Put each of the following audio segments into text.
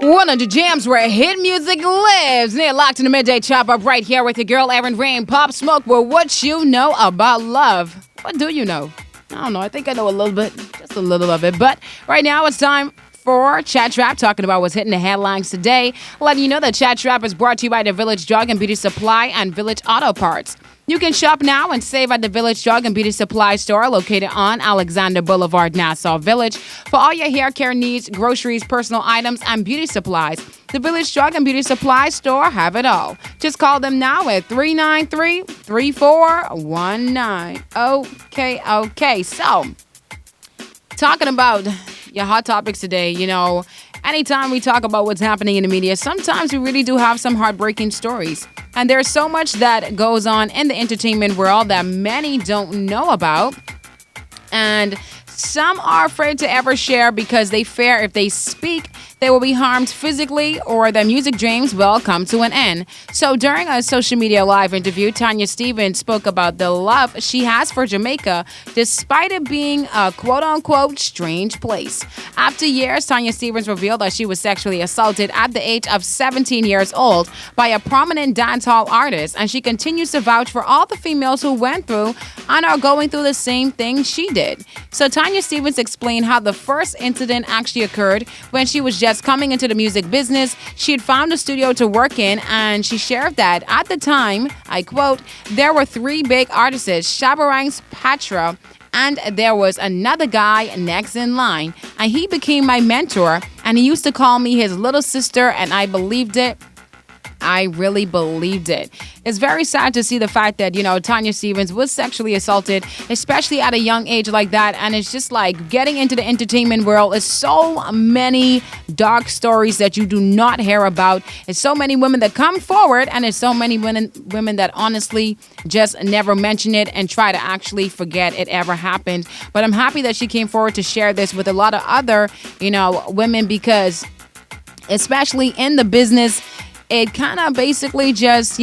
One of the jams where hit music lives. Near locked in the midday chop up right here with your girl Erin Rain. Pop Smoke with what you know about love. What do you know? I don't know. I think I know a little bit. Just a little of it. But right now it's time for Chat Trap, talking about what's hitting the headlines today. Letting you know that Chat Trap is brought to you by the Village Drug and Beauty Supply and Village Auto Parts. You can shop now and save at the Village Drug and Beauty Supply store located on Alexander Boulevard, Nassau Village. For all your hair care needs, groceries, personal items, and beauty supplies, the Village Drug and Beauty Supply store have it all. Just call them now at 393-3419. Okay. So, talking about your hot topics today, anytime we talk about what's happening in the media, sometimes we really do have some heartbreaking stories. And there's so much that goes on in the entertainment world that many don't know about. And some are afraid to ever share because they fear if they speak, they will be harmed physically or their music dreams will come to an end. So during a social media live interview, Tanya Stephens spoke about the love she has for Jamaica despite it being a quote-unquote strange place. After years, Tanya Stephens revealed that she was sexually assaulted at the age of 17 years old by a prominent dancehall artist, and she continues to vouch for all the females who went through and are going through the same thing she did. So Tanya Stephens explained how the first incident actually occurred when she was just coming into the music business. She had found a studio to work in, and she shared that at the time, I quote, there were three big artists, Shabarangs, Patra, and there was another guy next in line. And he became my mentor, and he used to call me his little sister, and I believed it. I really believed it. It's very sad to see the fact that, Tanya Stephens was sexually assaulted, especially at a young age like that. And it's just like getting into the entertainment world is so many dark stories that you do not hear about. It's so many women that come forward, and it's so many women that honestly just never mention it and try to actually forget it ever happened. But I'm happy that she came forward to share this with a lot of other, women, because especially in the business, it kind of basically just,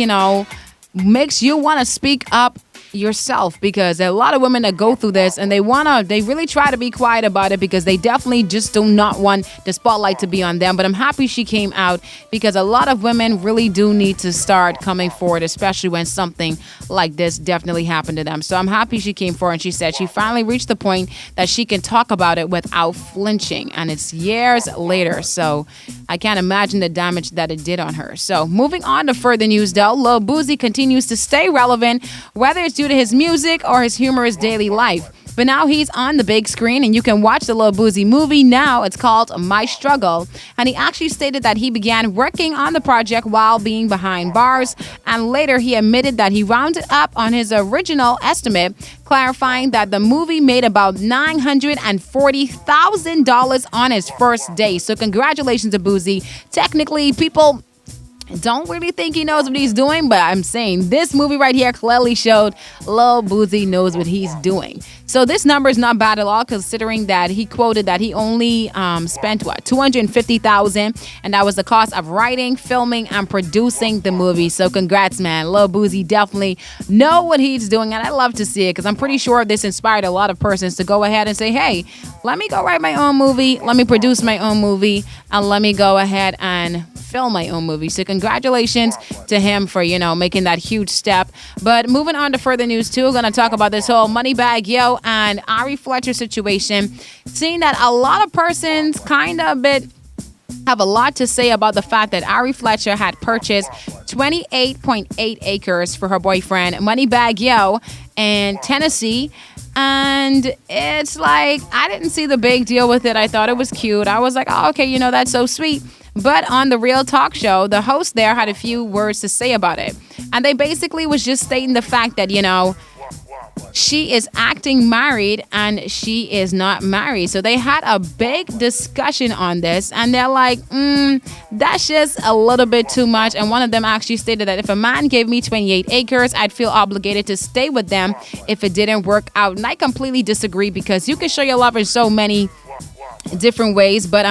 makes you want to speak up yourself, because there are a lot of women that go through this and they really try to be quiet about it because they definitely just do not want the spotlight to be on them. But I'm happy she came out, because a lot of women really do need to start coming forward, especially when something like this definitely happened to them. So I'm happy she came forward, and she said she finally reached the point that she can talk about it without flinching, and it's years later. So I can't imagine the damage that it did on her. So moving on to further news though, Lil Boosie continues to stay relevant, whether it's due to his music or his humorous daily life. But now he's on the big screen, and you can watch the Lil Boosie movie now. It's called My Struggle. And he actually stated that he began working on the project while being behind bars. And later he admitted that he rounded up on his original estimate, clarifying that the movie made about $940,000 on its first day. So congratulations to Boosie. Technically, people don't really think he knows what he's doing, but I'm saying this movie right here clearly showed Lil Boosie knows what he's doing. So this number is not bad at all, considering that he quoted that he only spent $250,000, and that was the cost of writing, filming, and producing the movie. So congrats, man. Lil Boosie definitely know what he's doing, and I love to see it, because I'm pretty sure this inspired a lot of persons to go ahead and say, hey, let me go write my own movie, let me produce my own movie, and let me go ahead and film my own movie. So congratulations to him for, making that huge step. But moving on to further news too, we're going to talk about this whole Moneybagg Yo and Ari Fletcher situation. Seeing that a lot of persons have a lot to say about the fact that Ari Fletcher had purchased 28.8 acres for her boyfriend Moneybagg Yo in Tennessee. And it's like, I didn't see the big deal with it. I thought it was cute. I was like, oh, okay, that's so sweet. But on the Real Talk Show, the host there had a few words to say about it. And they basically was just stating the fact that, she is acting married and she is not married. So they had a big discussion on this, and they're like, that's just a little bit too much. And one of them actually stated that if a man gave me 28 acres, I'd feel obligated to stay with them if it didn't work out. And I completely disagree, because you can show your love in so many different ways, but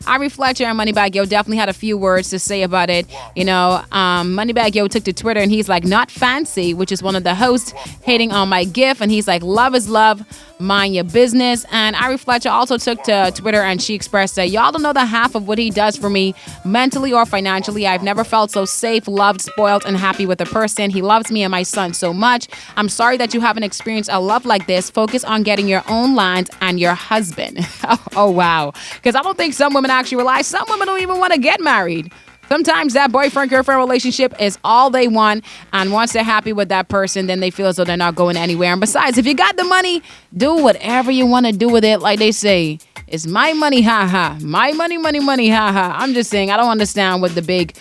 Ari Fletcher and Moneybag Yo definitely had a few words to say about it. Moneybag Yo took to Twitter and he's like, not fancy, which is one of the hosts, hating on my gif. And he's like, love is love. Mind your business. And Ari Fletcher also took to Twitter and she expressed that y'all don't know the half of what he does for me mentally or financially. I've never felt so safe, loved, spoiled, and happy with a person. He loves me and my son so much. I'm sorry that you haven't experienced a love like this. Focus on getting your own lines and your husband. Oh, wow. Because I don't think some women actually realize some women don't even want to get married. Sometimes that boyfriend-girlfriend relationship is all they want, and once they're happy with that person, then they feel as though they're not going anywhere. And besides, if you got the money, do whatever you want to do with it. Like they say, it's my money, ha-ha. My money, money, money, ha-ha. I'm just saying, I don't understand what the big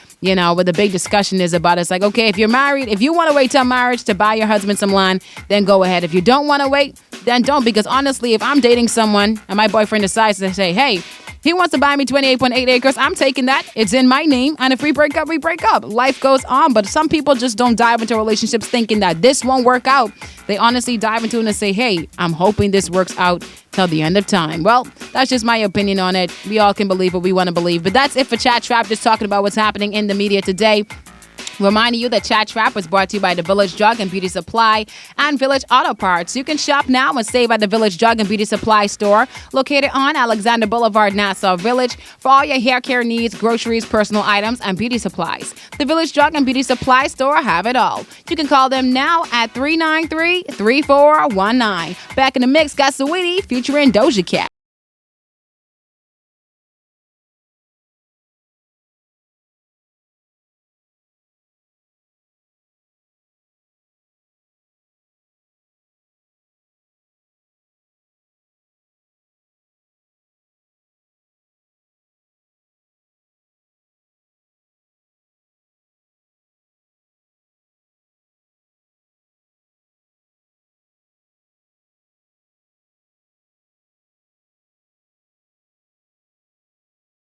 discussion is about. It's like, okay, if you're married, if you want to wait till marriage to buy your husband some land, then go ahead. If you don't want to wait, then don't. Because honestly, if I'm dating someone and my boyfriend decides to say, hey, he wants to buy me 28.8 acres. I'm taking that. It's in my name. And if we break up, we break up. Life goes on. But some people just don't dive into relationships thinking that this won't work out. They honestly dive into it and say, hey, I'm hoping this works out till the end of time. Well, that's just my opinion on it. We all can believe what we want to believe. But that's it for Chat Trap, just talking about what's happening in the media today. Reminding you that Chat Trap was brought to you by the Village Drug and Beauty Supply and Village Auto Parts. You can shop now and save at the Village Drug and Beauty Supply store located on Alexander Boulevard, Nassau Village for all your hair care needs, groceries, personal items, and beauty supplies. The Village Drug and Beauty Supply store have it all. You can call them now at 393-3419. Back in the mix, got Saweetie featuring Doja Cat.